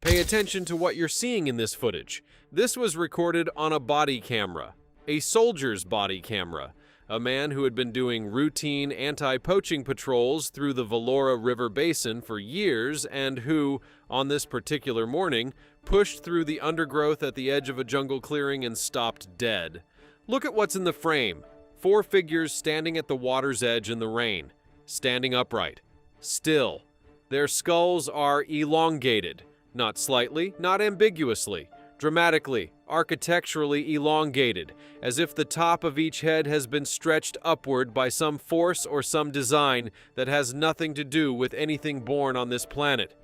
Pay attention to what you're seeing in this footage. This was recorded on a body camera, a soldier's body camera. A man who had been doing routine anti-poaching patrols through the Valora River Basin for years and who, on this particular morning, pushed through the undergrowth at the edge of a jungle clearing and stopped dead. Look at what's in the frame. 4 figures standing at the water's edge in the rain, standing upright, still. Their skulls are elongated, not slightly, not ambiguously, dramatically, architecturally elongated, as if the top of each head has been stretched upward by some force or some design that has nothing to do with anything born on this planet.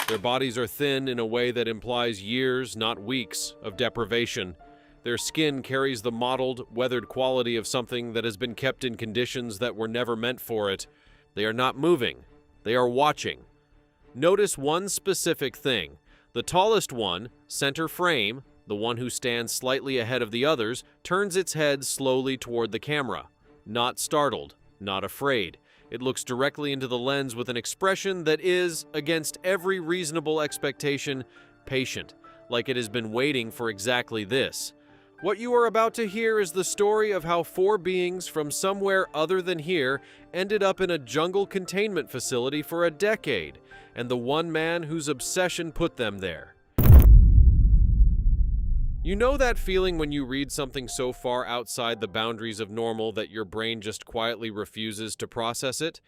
Their bodies are thin in a way that implies years, not weeks, of deprivation. Their skin carries the mottled, weathered quality of something that has been kept in conditions that were never meant for it. They are not moving. They are watching. Notice one specific thing. The tallest one, center frame, the one who stands slightly ahead of the others, turns its head slowly toward the camera. Not startled, not afraid. It looks directly into the lens with an expression that is, against every reasonable expectation, patient, like it has been waiting for exactly this. What you are about to hear is the story of how 4 beings from somewhere other than here ended up in a jungle containment facility for a decade, and the one man whose obsession put them there. You know that feeling when you read something so far outside the boundaries of normal that your brain just quietly refuses to process it?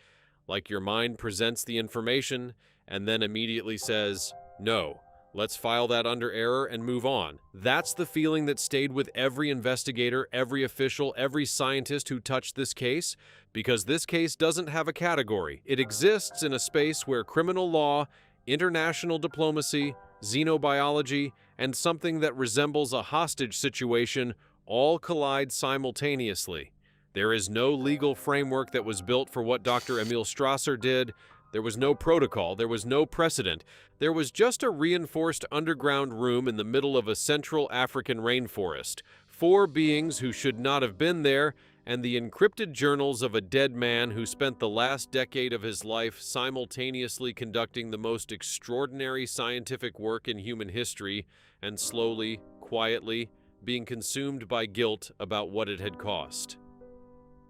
Like your mind presents the information and then immediately says, "No, let's file that under error and move on." That's the feeling that stayed with every investigator, every official, every scientist who touched this case, because this case doesn't have a category. It exists in a space where criminal law, international diplomacy, xenobiology, and something that resembles a hostage situation all collide simultaneously. There is no legal framework that was built for what Dr. Emil Strasser did. There was no protocol, there was no precedent. There was just a reinforced underground room in the middle of a Central African rainforest, 4 beings who should not have been there, and the encrypted journals of a dead man who spent the last decade of his life simultaneously conducting the most extraordinary scientific work in human history, and slowly, quietly, being consumed by guilt about what it had cost.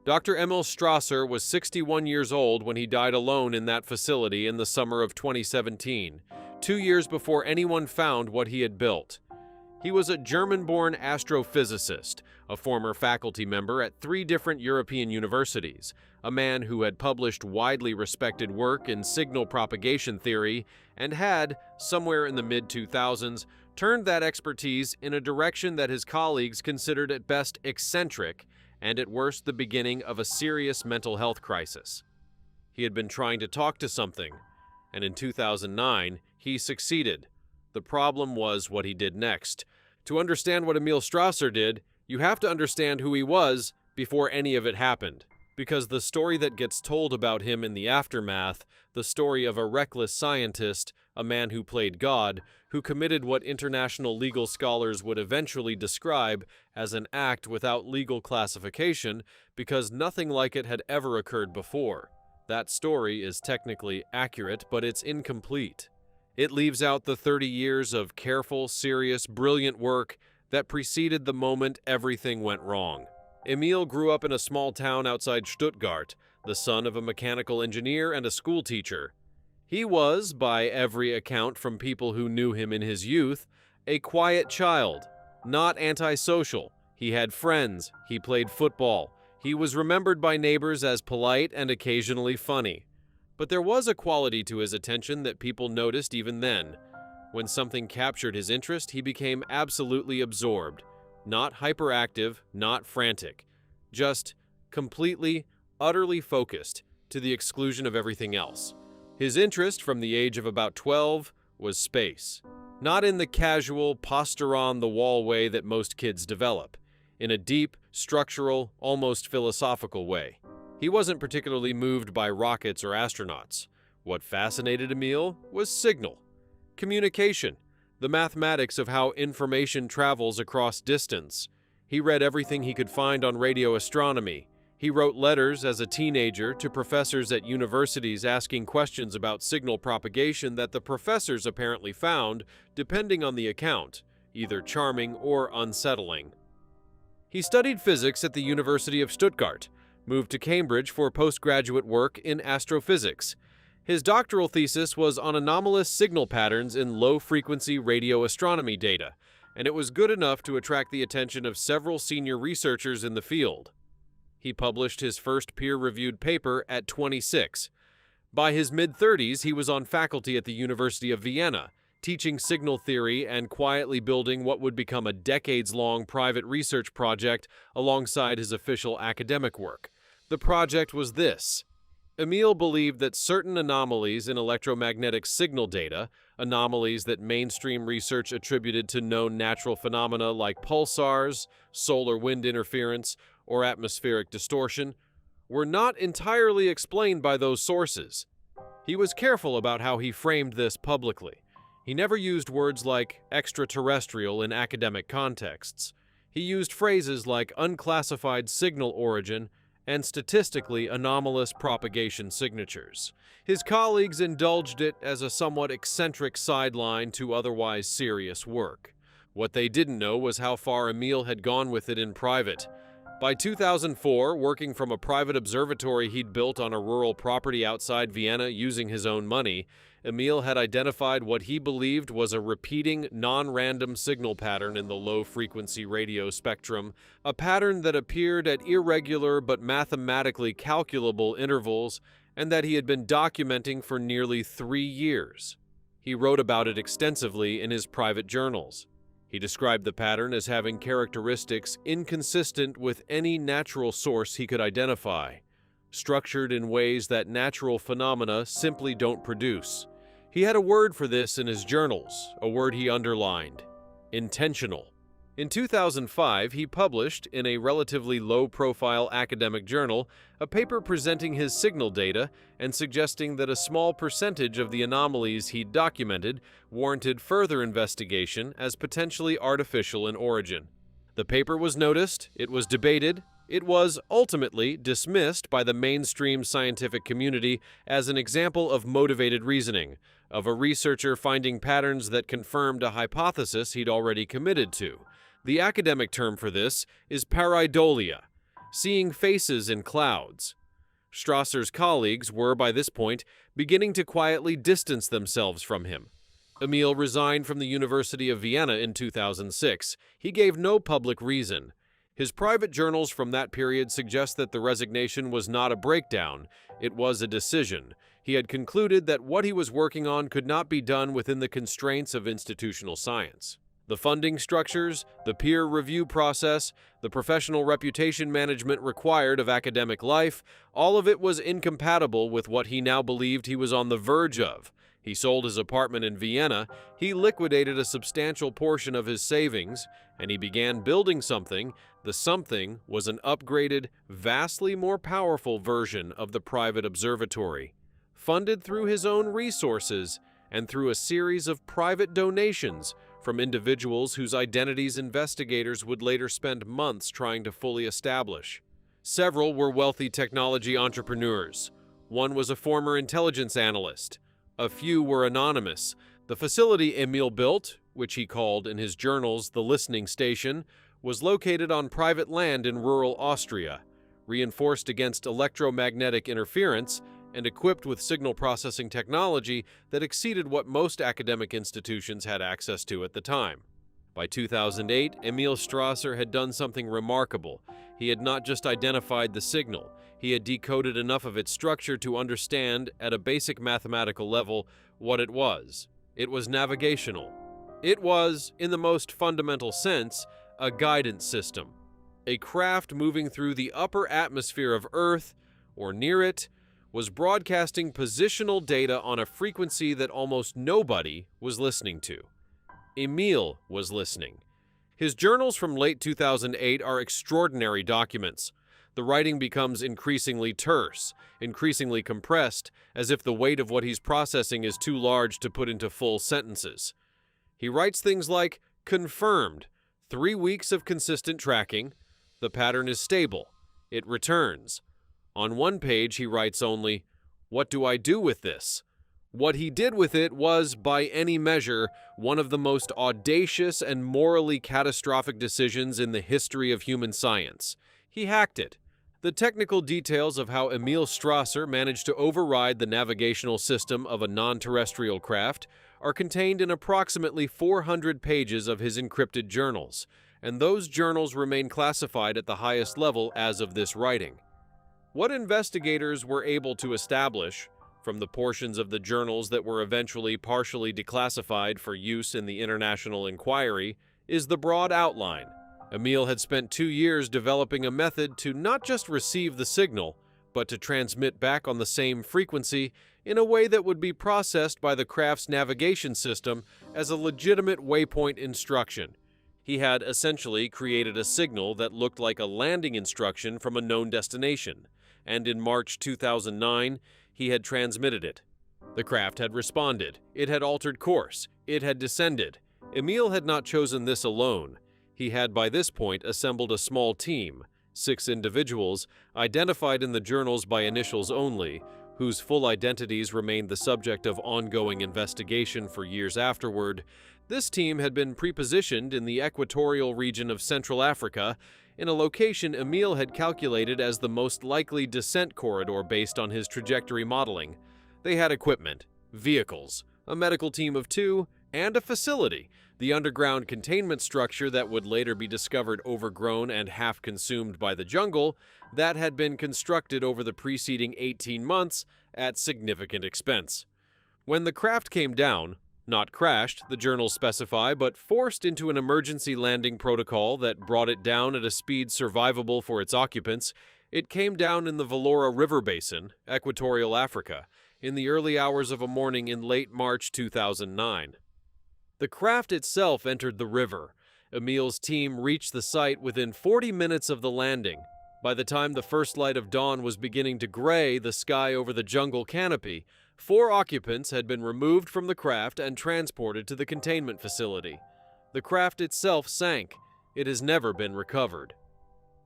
Dr. Emil Strasser was 61 years old when he died alone in that facility in the summer of 2017, 2 years before anyone found what he had built. He was a German-born astrophysicist, a former faculty member at 3 different European universities, a man who had published widely respected work in signal propagation theory and had, somewhere in the mid-2000s, turned that expertise in a direction that his colleagues considered at best eccentric and at worst the beginning of a serious mental health crisis. He had been trying to talk to something, and in 2009, he succeeded. The problem was what he did next. To understand what Emil Strasser did, you have to understand who he was before any of it happened. Because the story that gets told about him in the aftermath, the story of a reckless scientist, a man who played God, who committed what international legal scholars would eventually describe as an act without legal classification, because nothing like it had ever occurred before. That story is technically accurate, but it's incomplete. It leaves out the 30 years of careful, serious, brilliant work that preceded the moment everything went wrong. Emil grew up in a small town outside Stuttgart, the son of a mechanical engineer and a schoolteacher. He was, by every account from people who knew him in his youth, a quiet child, not antisocial. He had friends, he played football, he was remembered by neighbors as polite and occasionally funny. But there was a quality to his attention that people noticed even then. When something captured his interest, he became absolutely absorbed. Not hyperactive, not frantic. Just completely, utterly focused, to the exclusion of everything else. His interest from the age of about 12 was space. Not in the casual, posture-on-the-wall way that most kids develop. In a deep, structural, almost philosophical way. He wasn't particularly moved by rockets or astronauts. What fascinated Emil was signal. Communication. The mathematics of how information travels across distance. He read everything he could find on radio astronomy. He wrote letters as a teenager to professors at universities asking questions about signal propagation that the professors apparently found, depending on the account, either charming or unsettling. He studied physics at the University of Stuttgart, moved to Cambridge for postgraduate work in astrophysics. His doctoral thesis was on anomalous signal patterns in low-frequency radio astronomy data, and it was good enough to attract the attention of several senior researchers in the field. He published his first peer-reviewed paper at 26. By his mid-30s, he was on faculty at the University of Vienna, teaching signal theory and quietly building what would become a decades-long private research project alongside his official academic work. The project was this. Emil believed that certain anomalies in electromagnetic signal data, anomalies that mainstream research attributed to known natural phenomena like pulsars, solar wind interference, or atmospheric distortion, were not entirely explained by those sources. He was careful about how he framed this publicly. He never used words like extraterrestrial in academic contexts. He used phrases like unclassified signal origin and statistically anomalous propagation signatures. His colleagues indulged it as a somewhat eccentric sideline to otherwise serious work. What they didn't know was how far Emil had gone with it in private. By 2004, working from a private observatory he'd built on a rural property outside Vienna using his own money, Emil had identified what he believed was a repeating, non-random signal pattern in the low-frequency radio spectrum, a pattern that appeared at irregular but mathematically calculable intervals and that he had been documenting for nearly 3 years. He wrote about it extensively in his private journals. He described the pattern as having characteristics inconsistent with any natural source he could identify, structured in ways that natural phenomena simply don't produce. He had a word for this in his journals, a word he underlined: intentional. In 2005, he published, in a relatively low-profile academic journal, a paper presenting his signal data and suggesting that a small percentage of the anomalies he'd documented warranted further investigation as potentially artificial in origin. The paper was noticed, it was debated, it was ultimately dismissed by the mainstream scientific community as an example of motivated reasoning, of a researcher finding patterns that confirmed a hypothesis he'd already committed to. The academic term for this is pareidolia, seeing faces in clouds. Strasser's colleagues were, by this point, beginning to quietly distance themselves from him. Emil resigned from the University of Vienna in 2006. He gave no public reason. His private journals from that period suggest that the resignation was not a breakdown, it was a decision. He had concluded that what he was working on could not be done within the constraints of institutional science. The funding structures, the peer review process, the professional reputation management required of academic life, all of it was incompatible with what he now believed he was on the verge of. He sold his apartment in Vienna, he liquidated a substantial portion of his savings, and he began building something. The something was an upgraded, vastly more powerful version of the private observatory, funded through his own resources and through a series of private donations from individuals whose identities investigators would later spend months trying to fully establish. Several were wealthy technology entrepreneurs. One was a former intelligence analyst. A few were anonymous. The facility Emil built, which he called in his journals the listening station, was located on private land in rural Austria, reinforced against electromagnetic interference, and equipped with signal processing technology that exceeded what most academic institutions had access to at the time. By 2008, Emil Strasser had done something remarkable. He had not just identified the signal, he had decoded enough of its structure to understand, at a basic mathematical level, what it was. It was navigational. It was, in the most fundamental sense, a guidance system. A craft moving through the upper atmosphere of Earth, or near it, was broadcasting positional data on a frequency that almost nobody was listening to. Emil was listening. His journals from late 2008 are extraordinary documents. The writing becomes increasingly terse, increasingly compressed, as if the weight of what he's processing is too large to put into full sentences. He writes things like, confirmed, 3 weeks of consistent tracking, the pattern is stable, It returns. On one page he writes only, "What do I do with this?" What he did with it was, by any measure, one of the most audacious and morally catastrophic decisions in the history of human science. He hacked it. The technical details of how Emil Strasser managed to override the navigational system of a non-terrestrial craft are contained in approximately 400 pages of his encrypted journals, and those journals remain classified at the highest level as of this writing. What investigators were able to establish, from the portions of the journals that were eventually partially declassified for use in the international inquiry, is the broad outline. Emil had spent 2 years developing a method to not just receive the signal, but to transmit back on the same frequency in a way that would be processed by the craft's navigation system as a legitimate waypoint instruction. He had essentially created a signal that looked like a landing instruction from a known destination, and in March 2009, he had transmitted it. The craft had responded. It had altered course. It had descended. Emil had not chosen this alone. He had by this point assembled a small team, 6 individuals, identified in the journals by initials only, whose full identities remained the subject of ongoing investigation for years afterward. This team had been prepositioned in the equatorial region of Central Africa, in a location Emil had calculated as the most likely descent corridor based on his trajectory modeling. They had equipment, vehicles, a medical team of 2, and a facility, the underground containment structure that would later be discovered overgrown and half-consumed by the jungle, that had been constructed over the preceding 18 months at significant expense. When the craft came down, not crashed, the journals specify, but forced into an emergency landing protocol that brought it down at a speed survivable for its occupants, it came down in the Valora River Basin, Equatorial Africa, in the early hours of a morning in late March 2009. The craft itself entered the river. Emil's team reached the site within 40 minutes of the landing. By the time the first light of dawn was beginning to gray the sky over the jungle canopy, 4 occupants had been removed from the craft and transported to the containment facility. The craft itself sank. It has never been recovered.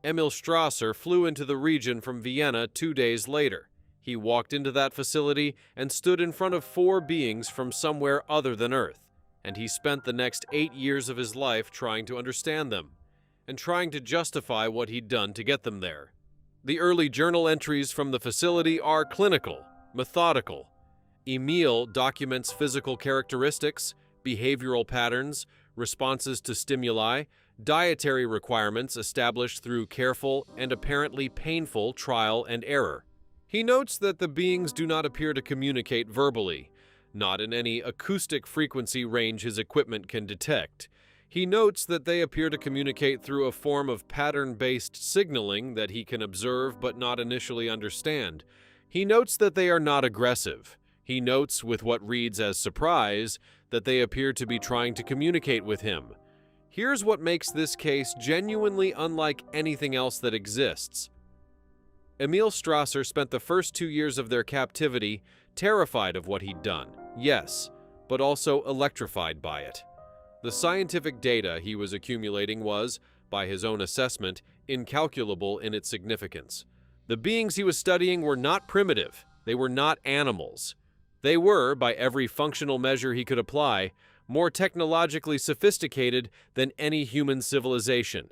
Emil Strasser flew into the region from Vienna 2 days later. He walked into that facility and stood in front of 4 beings from somewhere other than Earth, and he spent the next 8 years of his life trying to understand them, and trying to justify what he'd done to get them there. The early journal entries from the facility are clinical, methodical. Emil documents physical characteristics, behavioral patterns, responses to stimuli, dietary requirements established through careful and apparently painful trial and error. He notes that the beings do not appear to communicate verbally, not in any acoustic frequency range his equipment can detect. He notes that they appear to communicate through a form of pattern-based signaling that he can observe but not initially understand. He notes that they are not aggressive. He notes, with what reads as surprise, that they appear to be trying to communicate with him. Here's what makes this case genuinely unlike anything else that exists. Emil Strasser spent the first 2 years of their captivity terrified of what he'd done, yes, but also electrified by it. The scientific data he was accumulating was, by his own assessment, incalculable in its significance. The beings he was studying were not primitive. They were not animals. They were, by every functional measure he could apply, more technologically sophisticated than any human civilization.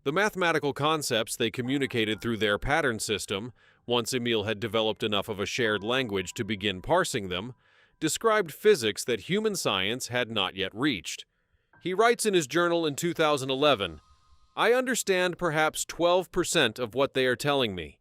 The mathematical concepts they communicated through their pattern system, once Emil had developed enough of a shared language to begin parsing them, described physics that human science had not yet reached. He writes in his journal in 2011, "I understand perhaps 12% of what they are telling me.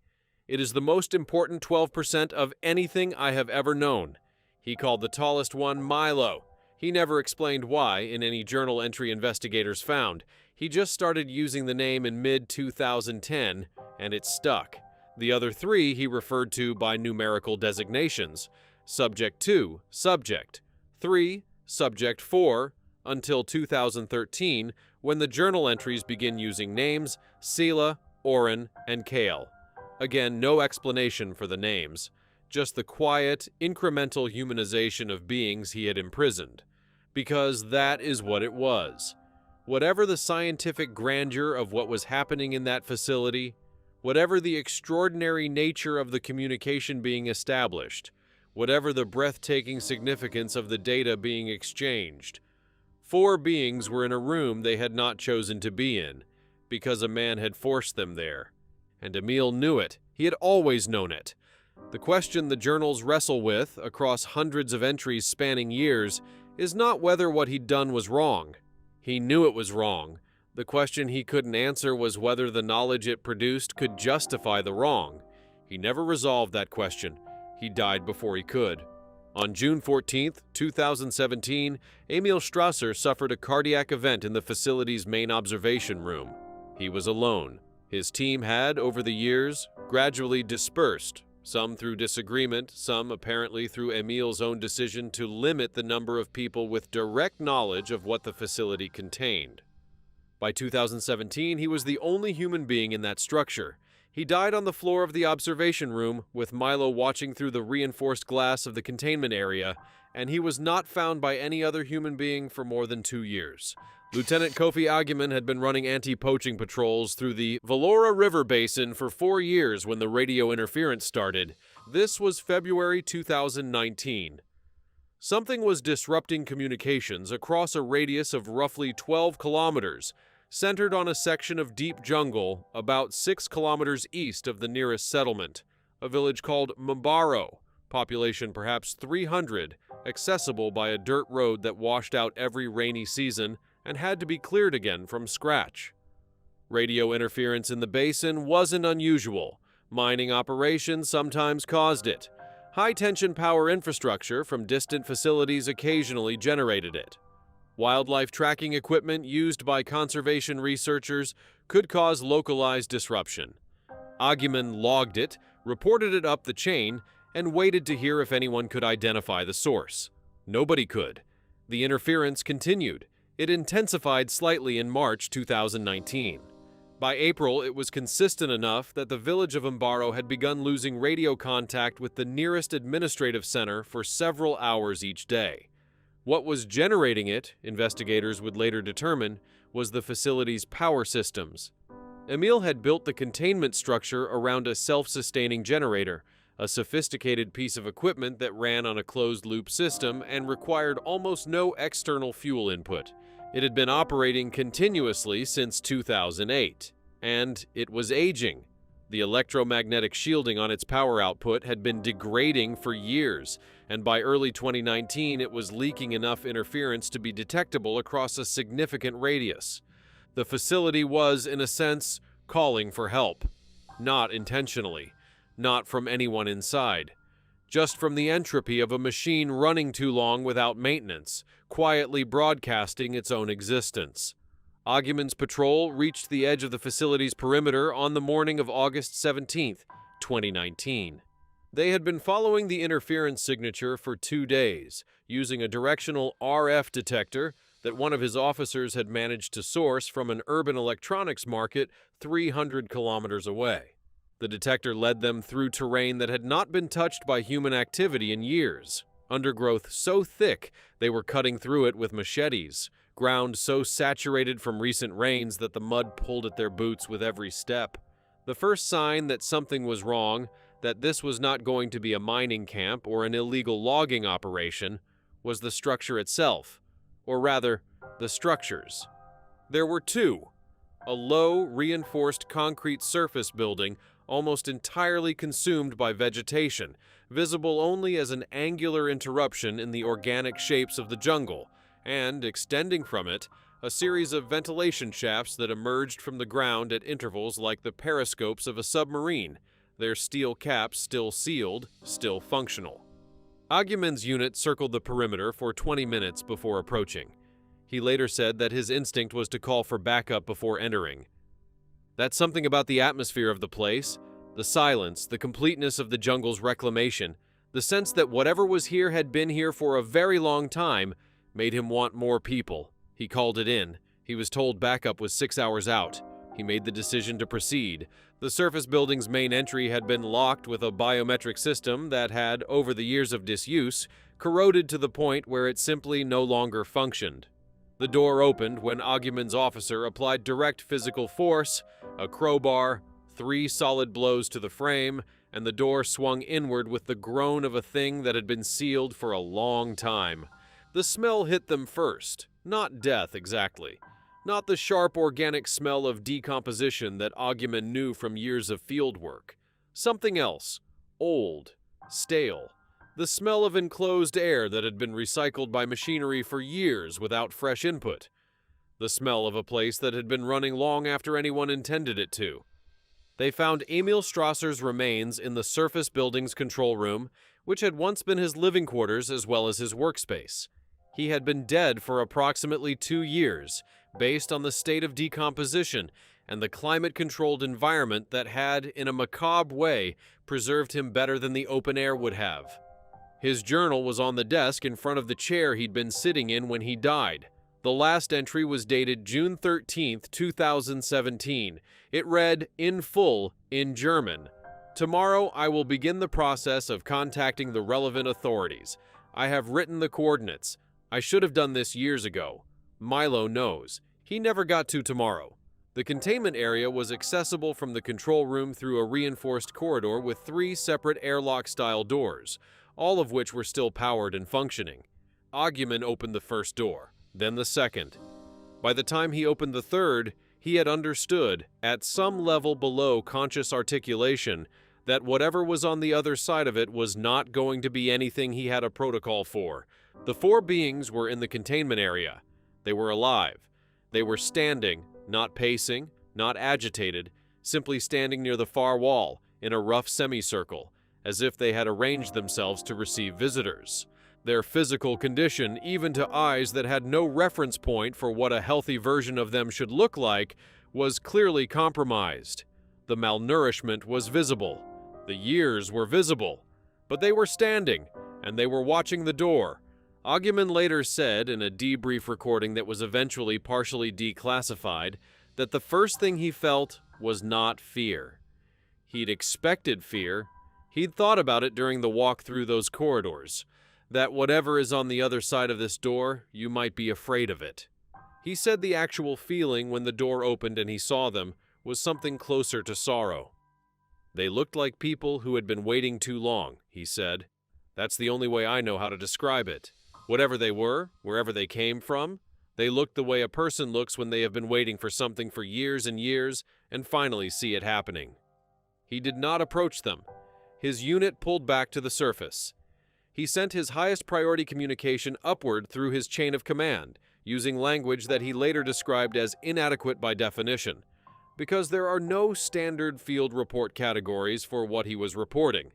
It is the most important 12% of anything I have ever known." He called the tallest one Milo. He never explained why in any journal entry investigators found. He just started using the name in mid-2010, and it stuck. The other 3 he referred to by numerical designations: Subject 2, Subject 3, Subject 4, until 2013, when the journal entries begin using names Sela, Oren, and Kale. Again, no explanation for the names, just the quiet, incremental humanization of beings he had imprisoned. Because that is what it was. Whatever the scientific grandeur of what was happening in that facility, Whatever the extraordinary nature of the communication being established, whatever the breathtaking significance of the data being exchanged, 4 beings were in a room they had not chosen to be in, because a man had forced them there. And Emil knew it. He had always known it. The question the journals wrestle with, across hundreds of entries spanning years, is not whether what he'd done was wrong. He knew it was wrong. The question he couldn't answer was whether the knowledge it produced could justify the wrong. He never resolved that question. He died before he could. On June 14, 2017, Emil Strasser suffered a cardiac event in the facility's main observation room. He was alone. His team had, over the years, gradually dispersed, some through disagreement, some apparently through Emil's own decision to limit the number of people with direct knowledge of what the facility contained. By 2017, he was the only human being in that structure. He died on the floor of the observation room, with Milo watching through the reinforced glass of the containment area, and he was not found by any other human being for more than 2 years. Lieutenant Kofi Agyeman had been running anti-poaching patrols through the Valora River Basin for 4 years when the radio interference started. This was February 2019. Something was disrupting communications across a radius of roughly 12 kilometers, centered on a section of deep jungle about 6 kilometers east of the nearest settlement, a village called Mbaro, population perhaps 300, accessible by a dirt road that washed out every rainy season and had to be cleared again from scratch. Radio interference in the basin wasn't unusual. Mining operations sometimes caused it. High-tension power infrastructure from distant facilities occasionally generated it. Wildlife tracking equipment used by conservation researchers could cause localized disruption. Agyeman logged it, reported it up the chain, and waited to hear if anyone could identify the source. Nobody could. The interference continued. It intensified slightly in March 2019. By April, it was consistent enough that the village of Mbaro had begun losing radio contact with the nearest administrative center for several hours each day. What was generating it, investigators would later determine, was the facility's power systems. Emil had built the containment structure around a self-sustaining generator, a sophisticated piece of equipment that ran on a closed-loop system and required almost no external fuel input. It had been operating continuously since 2008, and it was aging. The electromagnetic shielding on its power output had been degrading for years, and by early 2019 it was leaking enough interference to be detectable across a significant radius. The facility was, in a sense, calling for help. Not intentionally. Not from anyone inside. Just from the entropy of a machine running too long without maintenance, quietly broadcasting its own existence. Agyeman's patrol reached the edge of the facility's perimeter on the morning of August 17, 2019. They had been following the interference signature for 2 days, using a directional RF detector that one of his officers had managed to source from an urban electronics market 300 kilometers away. The detector led them through terrain that had not been touched by human activity in years, undergrowth so thick they were cutting through it with machetes, ground so saturated from recent rains that the mud pulled at their boots with every step. The first sign that something was wrong, that this was not going to be a mining camp or an illegal logging operation, was the structure itself, or rather, the structures. There were 2. A low, reinforced concrete surface building almost entirely consumed by vegetation, visible only as an angular interruption in the organic shapes of the jungle, and, extending from it, a series of ventilation shafts that emerged from the ground at intervals like the periscopes of a submarine, their steel caps still sealed, still functional. Agyeman's unit circled the perimeter for 20 minutes before approaching. He later said that his instinct was to call for backup before entering. That's something about the atmosphere of the place, the silence, the completeness of the jungle's reclamation, the sense that whatever was here had been here for a very long time, made him want more people. He called it in. He was told backup was 6 hours out. He made the decision to proceed. The surface building's main entry had been locked with a biometric system that had, over the years of disuse, corroded to the point where it simply no longer functioned. The door opened when Agyeman's officer applied direct physical force, a crowbar, 3 solid blows to the frame, and the door swung inward with the groan of a thing that had been sealed for a long time. The smell hit them first, not death exactly. Not the sharp organic smell of decomposition that Ogumon knew from years of field work. Something else, old, stale. The smell of enclosed air that had been recycled by machinery for years without fresh input. The smell of a place that had been running long after anyone intended it to. They found Emil Strasser's remains in the surface building's control room, which had once been his living quarters as well as his workspace. He had been dead for approximately 2 years, based on the state of decomposition and the climate-controlled environment that had, in a macabre way, preserved him better than the open air would have. His journal was on the desk in front of the chair he'd been sitting in when he died. The last entry was dated June 13, 2017. It read, in full, in German, "Tomorrow I will begin the process of contacting the relevant authorities. I have written the coordinates. I should have done this years ago. Milo knows. He never got to tomorrow." The containment area was accessible from the control room through a reinforced corridor with 3 separate airlock-style doors, all of which were still powered and functioning. Ogumon opened the first door, then the second. By the time he opened the third, he had understood, at some level below conscious articulation, that whatever was on the other side of it was not going to be anything he had a protocol for. The 4 beings were in the containment area. They were alive. They were standing, not pacing, not agitated, simply standing near the far wall, in a rough semicircle, as if they had arranged themselves to receive visitors. Their physical condition, even to eyes that had no reference point for what a healthy version of them should look like, was clearly compromised. The malnourishment was visible. The years were visible. But they were standing, and they were watching the door. Ogumon later said, in a debrief recording that was eventually partially declassified, that the first thing he felt was not fear. He'd expected fear. He'd thought about it during the walk through those corridors. That whatever is on the other side of this door, you might be afraid of it. He said the actual feeling when the door opened and he saw them was something closer to sorrow. They looked like people who had been waiting too long, he said. That's the only way I know how to describe it. Whatever they were, wherever they came from, they looked the way a person looks when they have been waiting for something for years and years and finally see it happening. He did not approach them. His unit pulled back to the surface. He sent his highest priority communication upward through his chain of command, using language that he later described as inadequate by definition, because there are no standard field report categories for what he was reporting.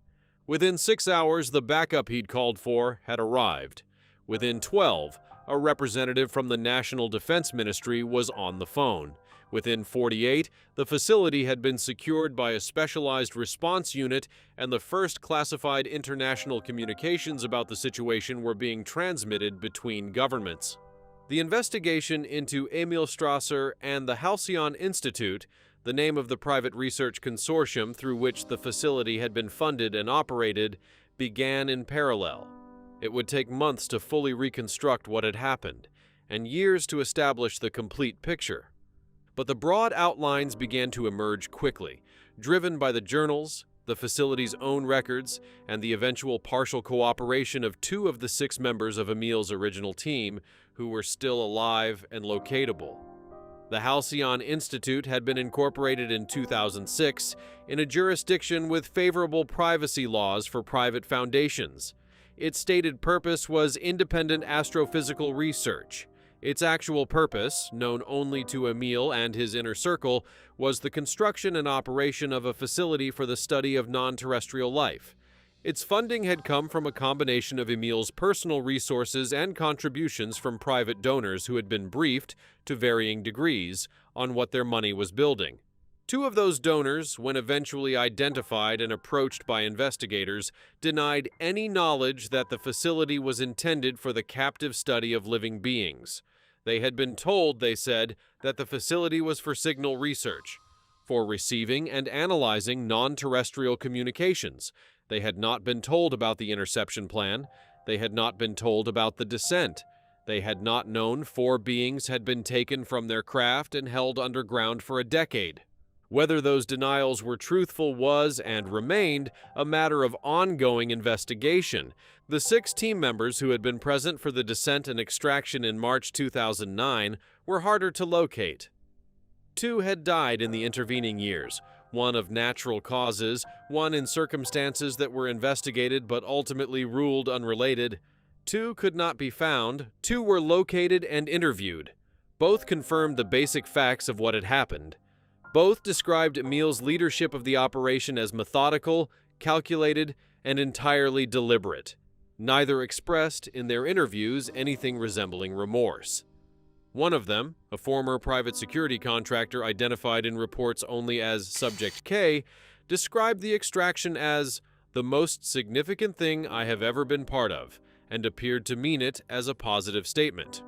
Within 6 hours, the backup he'd called for had arrived. Within 12, a representative from the National Defense Ministry was on the phone. Within 48, the facility had been secured by a specialized response unit, and the first classified international communications about the situation were being transmitted between governments. The investigation into Emil Strasser and the Halcyon Institute, the name of the private research consortium through which the facility had been funded and operated, began in parallel. It would take months to fully reconstruct what had happened, and years to establish the complete picture. But the broad outlines began to emerge quickly, driven by the journals, the facility's own records, and the eventual partial cooperation of 2 of the 6 members of Emil's original team who were still alive and locatable. The Halcyon Institute had been incorporated in 2006 in a jurisdiction with favorable privacy laws for private foundations. Its stated purpose was independent astrophysical research. Its actual purpose, known only to Emil and his inner circle, was the construction and operation of a facility for the study of non-terrestrial life. Its funding had come from a combination of Emil's personal resources and contributions from private donors who had been briefed, to varying degrees, on what their money was building. 2 of those donors, when eventually identified and approached by investigators, denied any knowledge that the facility was intended for the captive study of living beings. They had been told, they said, that the facility was for signal research, for receiving and analyzing non-terrestrial communications. They had not been told about the interception plan. They had not been told about the descent. They had not known 4 beings had been taken from their craft and held underground for a decade. Whether those denials were truthful was, and remained, a matter of ongoing investigation. The 6 team members who had been present for the descent and extraction in March 2009 were harder to locate. 2 had died in the intervening years, one of natural causes, one in circumstances that were investigated but ultimately ruled unrelated. 2 could not be found, 2 were located and interviewed. Both confirmed the basic facts of what had happened. Both described Emil's leadership of the operation as methodical, calculated, and entirely deliberate. Neither expressed, in their interviews, anything resembling remorse. One of them, a former private security contractor identified in reports only as Subject K, described the extraction as the most significant thing I have ever been part of, and appeared to mean it as a positive statement.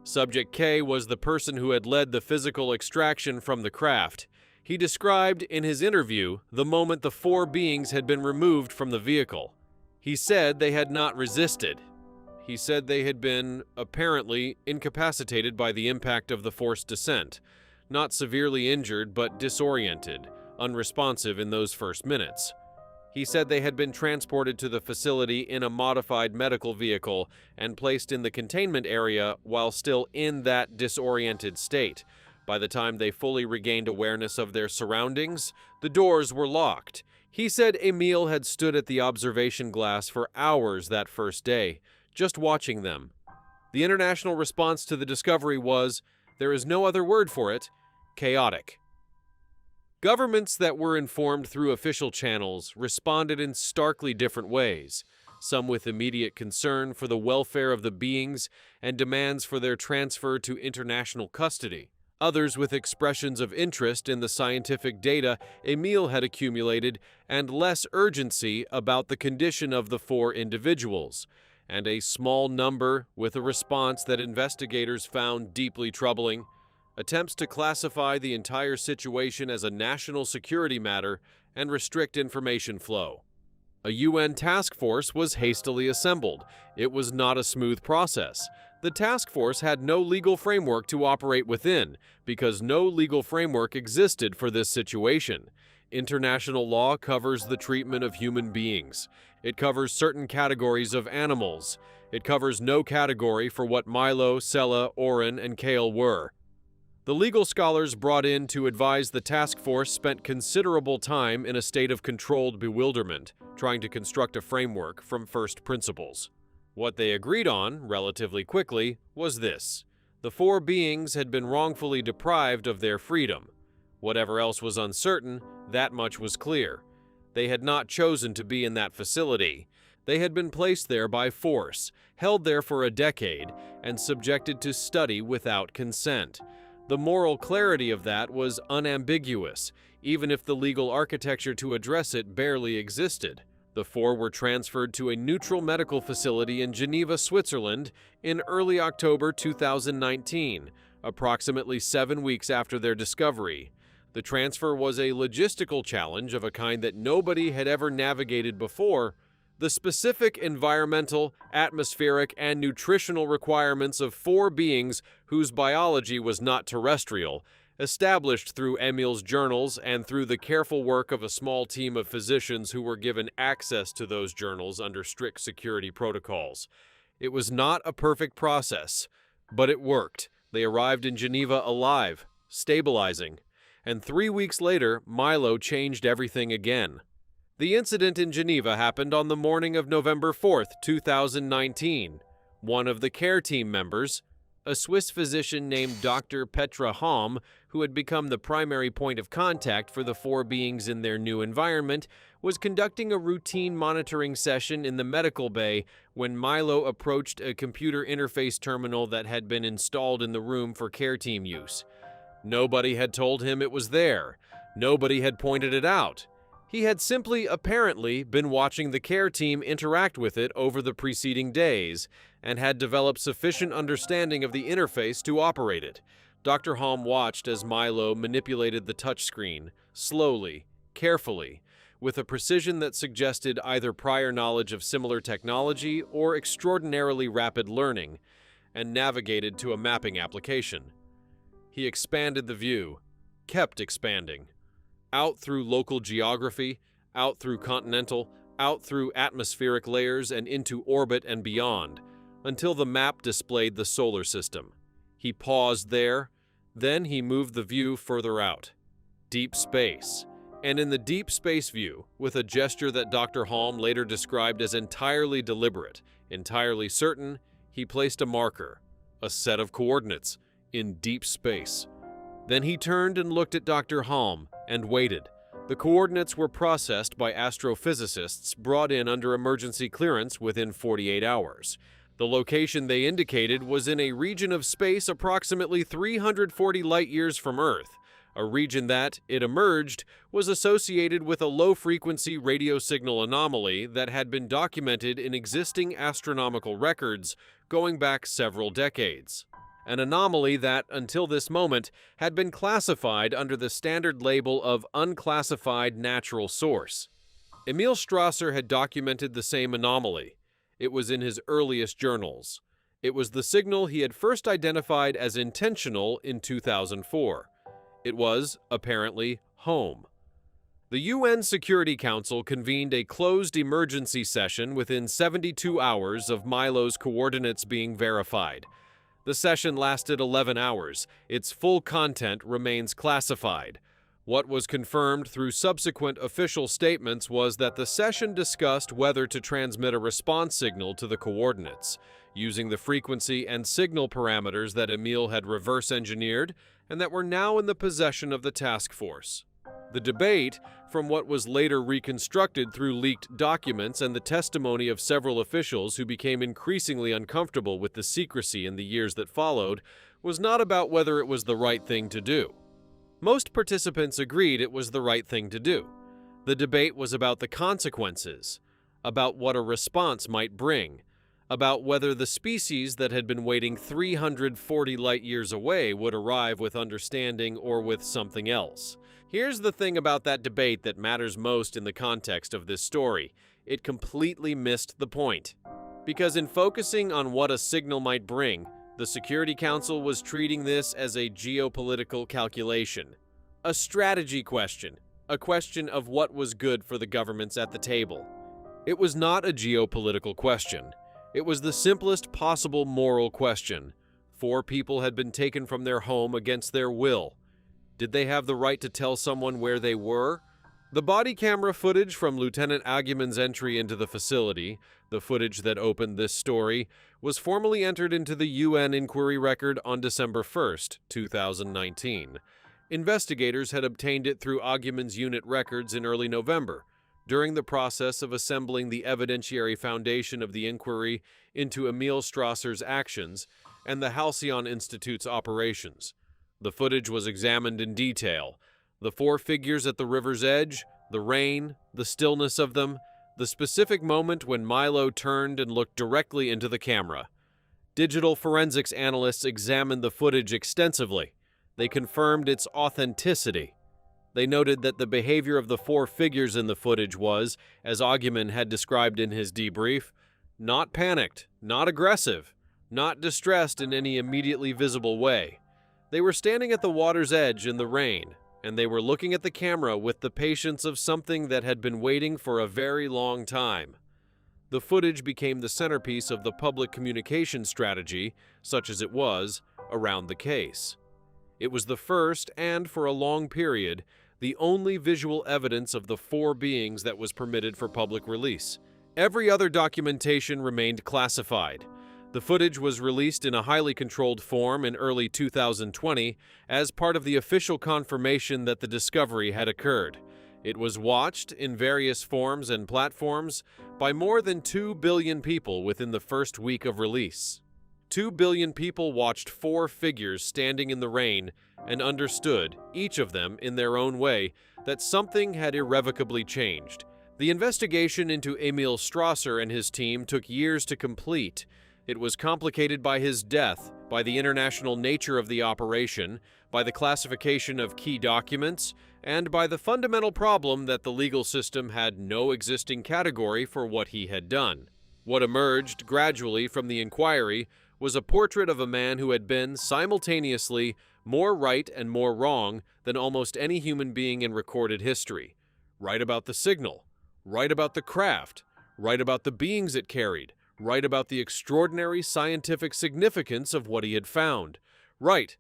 Subject K was the person who had led the physical extraction from the craft. He described in his interview the moment the 4 beings had been removed from the vehicle. He said they had not resisted. He said they had been, apparently, incapacitated by the impact of the forced descent, not severely injured but disoriented, unresponsive in those first minutes. He said they had been transported to the facility in a modified medical vehicle and placed in the containment area while still in that disoriented state. By the time they fully regained awareness of their surroundings, the doors were locked. He said Emil had stood at the observation glass for hours that first day, just watching them. The international response to the discovery was, there is no other word for it, chaotic. Governments that were informed through official channels responded in starkly different ways, some with immediate concern for the welfare of the beings and demands for their transfer to international custody, others with expressions of interest in the scientific data Emil had accumulated and less urgency about the condition of the 4 individuals, and a small number with a response that investigators found deeply troubling. Attempts to classify the entire situation as a national security matter and restrict information flow. A UN task force was hastily assembled. It was not a smooth process. The task force had no legal framework to operate within, because no legal framework existed for this situation. International law covers the treatment of human beings. It covers certain categories of animals. It covers no category for what Milo, Sella, Oren, and Kale were. The legal scholars brought in to advise the task force spent considerable time in a state of controlled bewilderment, trying to construct a framework from first principles. What they agreed on, relatively quickly, was this. The 4 beings had been wrongfully deprived of their freedom. Whatever else was uncertain, that much was clear. They had not chosen to be in that facility. They had been placed there by force, held there for a decade, and subjected to study without consent. The moral clarity of that was unambiguous, even if the legal architecture to address it barely existed. The 4 were transferred to a neutral medical facility in Geneva, Switzerland, in early October 2019, approximately 7 weeks after their discovery. The transfer was a logistical challenge of a kind that nobody had ever navigated before. The specific environmental, atmospheric, and nutritional requirements of 4 beings whose biology was not terrestrial, established through Emil's journals and through the careful work of a small team of physicians who were given access to those journals under strict security protocols. It was not a perfect process, but it worked. They arrived in Geneva alive, stabilizing, and 3 weeks later, Milo changed everything again. The incident in Geneva happened on the morning of November 4, 2019. One of the care team members, a Swiss physician named Dr. Petra Halm, who had become the primary point of contact for the 4 beings in their new environment, was conducting a routine monitoring session in the medical bay when Milo approached a computer interface terminal that had been installed in the room for care team use. Nobody had told him it was there. Nobody had pointed it out. He had simply, apparently, been watching the care team interact with it over the preceding days and had developed sufficient understanding of the interface to operate it. Dr. Halm watched as Milo manipulated the touchscreen, slowly, carefully, with a precision that suggested either prior knowledge of similar technology or extraordinarily rapid learning, and navigated to a mapping application. He expanded the view, kept expanding. out through local geography, out through continental, out through atmospheric layers and into orbit and beyond, until the map displayed the solar system. He paused there, then he moved the view further out. Deep space. And in the deep space view, with a gesture that Dr. Halm later described as entirely deliberate, entirely certain, he placed a marker, a set of coordinates, in deep space. Then he turned and looked at Dr. Halm and waited. The coordinates were processed by astrophysicists brought in under emergency clearance within 48 hours. The location they indicated was in a region of space approximately 340 light-years from Earth, a region that, it emerged, was associated with a low-frequency radio signal anomaly that had been documented in existing astronomical records going back several decades. An anomaly that, until this moment, had been classified under the standard label of unclassified natural source. Emil Strasser had documented the same anomaly. It was in his earliest journals. It was the signal he had first identified as intentional in 2004. It was, apparently, home. The UN Security Council convened a closed emergency session within 72 hours of Milo's coordinates being verified. The session lasted 11 hours. Its full content remains classified. What was confirmed through subsequent official statements was that the session discussed whether to transmit a response signal to the coordinates, using the frequency and signal parameters that Emil had reverse-engineered and that were now in the possession of the task force. The debate, from what was later reconstructed through leaked documents and the testimony of several officials who became increasingly uncomfortable with the secrecy in the years that followed, was not about whether it was the right thing to do. Most participants agreed it was the right thing to do. The debate was about the consequences, about what a response might bring, about whether the species that had been waiting 340 light-years away would arrive with understanding or with something else. Here's the thing about that debate that matters most in the context of this story. It completely missed the point. Because in focusing on what a signal might bring, the Security Council was treating this as a geopolitical calculation, a strategy question, a question of what was good for the governments at the table. It was not a geopolitical question. It was the simplest possible moral question. 4 people had been taken from their home against their will. Did they have the right to tell someone where they were? The body camera footage from Lieutenant Agyeman's entry into the facility, the footage that opened this story, was formally entered into the UN inquiry record on December 1, 2019. Investigators had obtained it through Agyeman's unit records in early November, during the process of assembling the evidentiary foundation of the inquiry into Emil Strasser's actions and the Halcyon Institute's operations. The footage was examined in detail. The 4 figures at the river's edge, the rain, the stillness of them, the specific moment when Milo turned and looked directly into the camera. Digital forensics analysts examined the footage extensively. They confirmed its authenticity. They noted that the behavior of the 4 figures in the footage was, as Agyeman had described in his debrief, not panicked, not aggressive, not distressed in any immediately visible way. They were standing at the water's edge in the rain, and they were looking at the camera with the patience of something that had been waiting for a very long time. The footage became the centerpiece of the public communication strategy, such as it was, around the case. It was the first, and for a long period, the only visual evidence of the 4 beings that was permitted for public release. Every other documentation remained classified. The footage was released in a highly controlled form in early 2020 as part of the official confirmation that the discovery had occurred. It was watched in various forms and platforms by more than 2 billion people within the first week of release. 2 billion people watched 4 figures standing in the rain and understood, each of them in their own way, that something had irrevocably changed. The investigation into Emil Strasser and his team took years to complete. It was complicated by his death, by the international nature of the operation, by the classification of key documents, and by the fundamental problem that the legal system had no existing category for what he had done. What emerged gradually from the inquiry was a portrait of a man who had been, simultaneously, more right and more wrong than almost any human being in recorded history. Right about the signal, right about the craft, right about the beings it carried, right about the extraordinary scientific significance of what he had found. Right,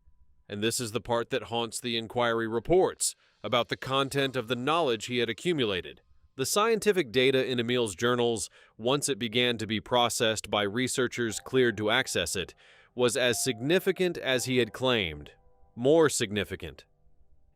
and this is the part that haunts the inquiry reports, about the content of the knowledge he had accumulated. The scientific data in Emil's journals, once it began to be processed by researchers cleared to access it, was as significant as he had claimed. More significant.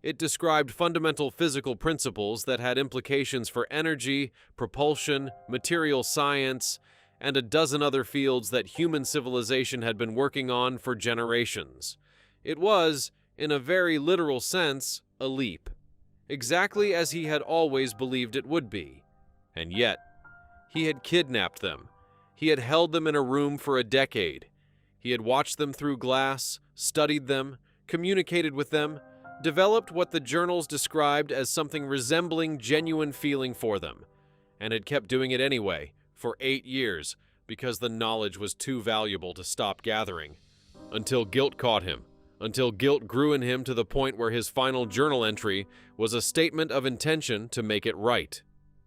It described fundamental physical principles that had implications for energy, propulsion, material science, and a dozen other fields that human civilization had been working on for generations. It was, in a very literal sense, a leap, exactly as he had always believed it would be. And yet, he had kidnapped them. He had held them in a room for a decade. He had watched them through glass, studied them, communicated with them, developed what the journals described as something resembling genuine feeling for them, and had kept doing it anyway, for 8 years, because the knowledge was too valuable to stop gathering. Until guilt caught him, until guilt grew in him to the point where his final journal entry was a statement of intention to make it right.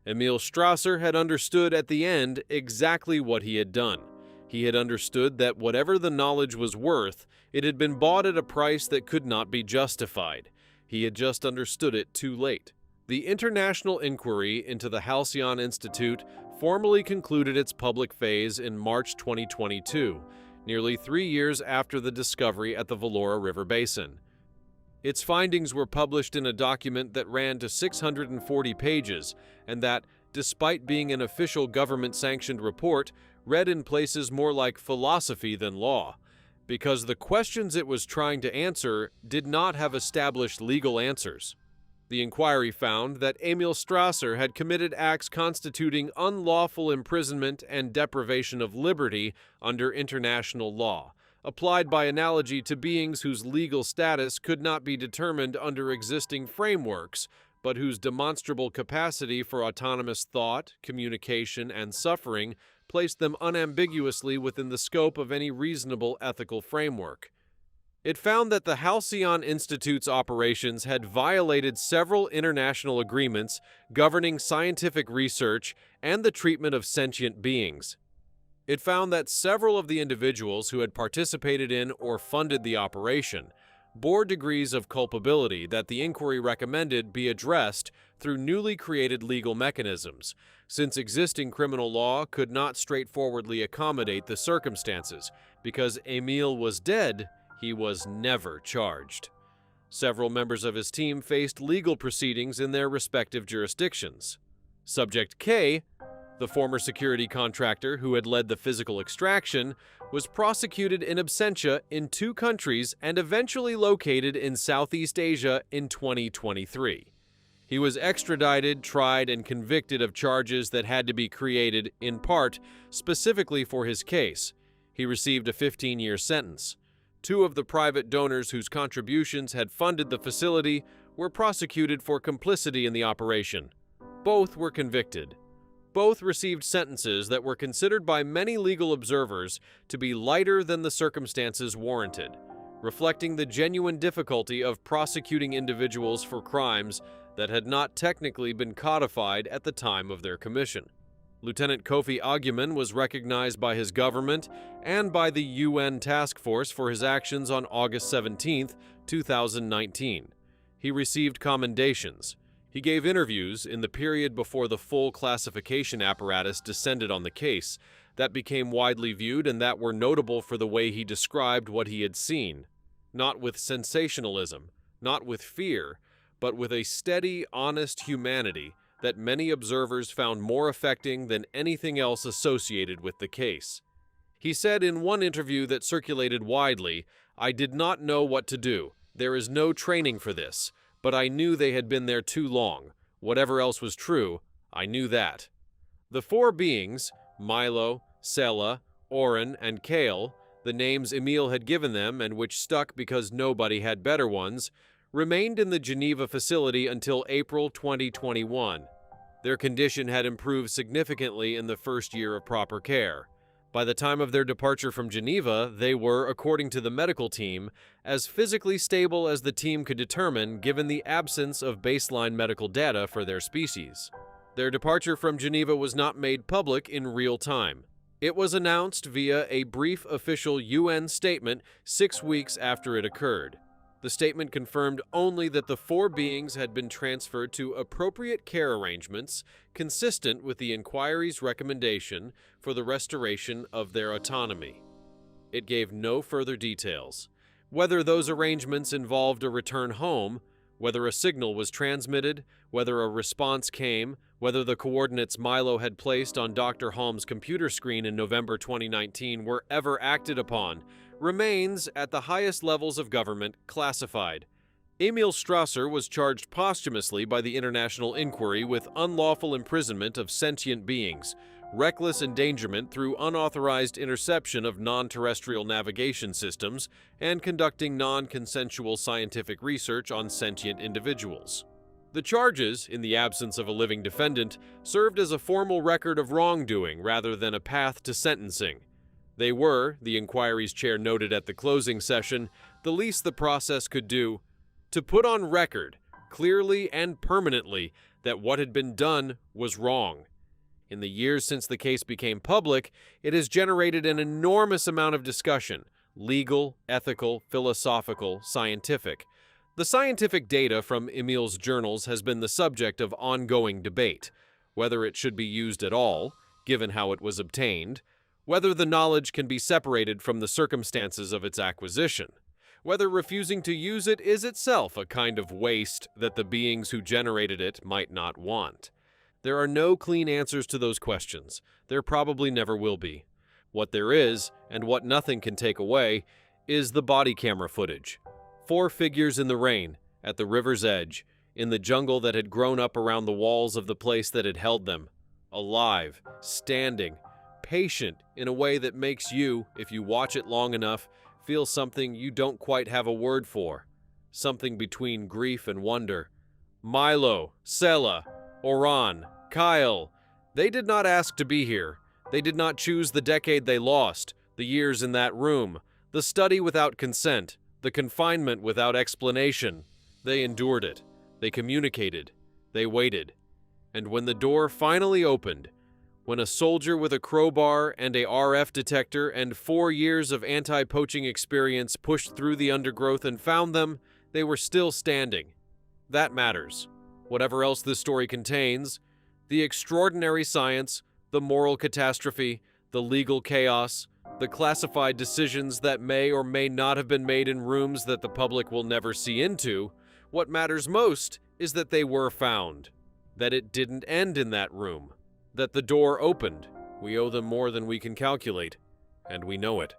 Emil Strasser had understood at the end exactly what he had done. He had understood that whatever the knowledge was worth, it had been bought at a price that could not be justified. He had just understood it too late. The international inquiry into the Halcyon Institute formally concluded its public phase in March 2022, nearly 3 years after the discovery at the Valora River Basin. Its findings were published in a document that ran to 640 pages, and that, despite being an official government-sanctioned report, read in places more like philosophy than law, because the questions it was trying to answer did not have established legal answers. The inquiry found that Emil Strasser had committed acts constituting unlawful imprisonment and deprivation of liberty under international law, applied by analogy to beings whose legal status could not be determined under existing frameworks, but whose demonstrable capacity for autonomous thought, communication, and suffering placed them unambiguously within the scope of any reasonable ethical framework. It found that the Halcyon Institute's operations had violated several international agreements governing scientific research and the treatment of sentient beings. It found that several of the individuals who had participated in or funded the operation bore degrees of culpability that the inquiry recommended be addressed through newly created legal mechanisms, since existing criminal law could not straightforwardly accommodate the circumstances. Because Emil was dead, he was never charged. Several members of his team faced legal proceedings in their respective jurisdictions. Subject K, the former security contractor who had led the physical extraction, was prosecuted in absentia in 2 countries and eventually located in Southeast Asia in 2023. He was extradited, tried, and convicted of charges that had to be created, in part, specifically for his case. He received a 15-year sentence. 2 of the private donors whose contributions had funded the facility were prosecuted for complicity in the operation. Both were convicted. Both received sentences that were considered by many legal observers to be lighter than the circumstances warranted, reflecting the genuine difficulty of prosecuting individuals for crimes that had not technically been codified at the time of their commission. Lieutenant Kofi Agyeman was recognized by his government and by the UN Task Force for his actions on August 17, 2019. He received commendations. He gave interviews in the period before the full classification apparatus descended on the case that became widely viewed and that were notable for the way he described what he had seen, not with sensationalism, not with fear, but with a steady, honest humanity that many observers found more affecting than anything else associated with the case. He said in one interview that circulated widely, "I did not know what to do. There is no training for this. But I knew they had been there too long. Whatever else was true, I knew that." The 4 beings, Milo, Sela, Oren, and Kale, the names Emil had given them and which stuck because nobody had better ones, remained in the Geneva facility until April 2021. Their condition had improved significantly in the first year of proper care. By the time of their departure from Geneva, they were, according to the medical team, as physically stable as the team could determine given the absence of baseline medical data for their species. Their departure from Geneva was not made public in real time. It was announced via a brief official UN statement 6 weeks after it occurred. The statement confirmed only that the 4 beings had been transferred to appropriate care arrangements consistent with the inquiry's recommendation for the restoration of their autonomy. It gave no further details. Whether those arrangements involved a return home, whether a signal was transmitted, whether a response came, whether the coordinates Milo had placed on Dr. Holm's computer screen in November 2019 were ever acted upon, remains, at the highest levels of government, classified. Emil Strasser was charged posthumously by the International Inquiry with unlawful imprisonment of sentient beings, reckless endangerment through unauthorized interception of non-terrestrial navigation systems, and conducting non-consensual scientific research on sentient individuals. The charges, in the absence of a living defendant, served as a formal record of wrongdoing rather than a path to sentencing. They were, the inquiry's chair noted at the closing session, the least the process could do, to put on record, clearly and permanently, that what had been done was wrong. In the years since the case became public, it has generated an enormous amount of discussion, legal, ethical, philosophical, scientific. The scientific data from Emil's journals has been the subject of ongoing debate, whether it should be used at all, given how it was obtained, whether the knowledge can be separated from the circumstances of its acquisition, whether refusing to use it is itself a kind of waste that the beings who generated it might not want. There are no clean answers to those questions. There probably never will be. What there is, and what nothing can take away, is the body camera footage. 4 figures in the rain, at the river's edge, in the jungle that had grown up around the walls of the place that had held them, alive, standing, patient in a way that makes you, if you watch it long enough, feel something you don't quite have a word for, something between grief and wonder. Milo, Sela, Oran, Kyle, they did not ask to be here. They did not choose the decade they lost, the years in that room, the study without consent, the confinement without explanation. They endured it. They communicated. They waited. And when the door finally opened, when a soldier with a crowbar and a RF detector and 4 years of anti-poaching experience pushed through the undergrowth and found them, they were still standing. That matters. Whatever else this story contains, the extraordinary science, the moral catastrophe, the legal chaos, the classified decisions that may or may not have been made in rooms that the public will never see into, what matters most is that they were found, that it didn't end in that room, that the door opened. We owe them more than we can calculate, and we know it.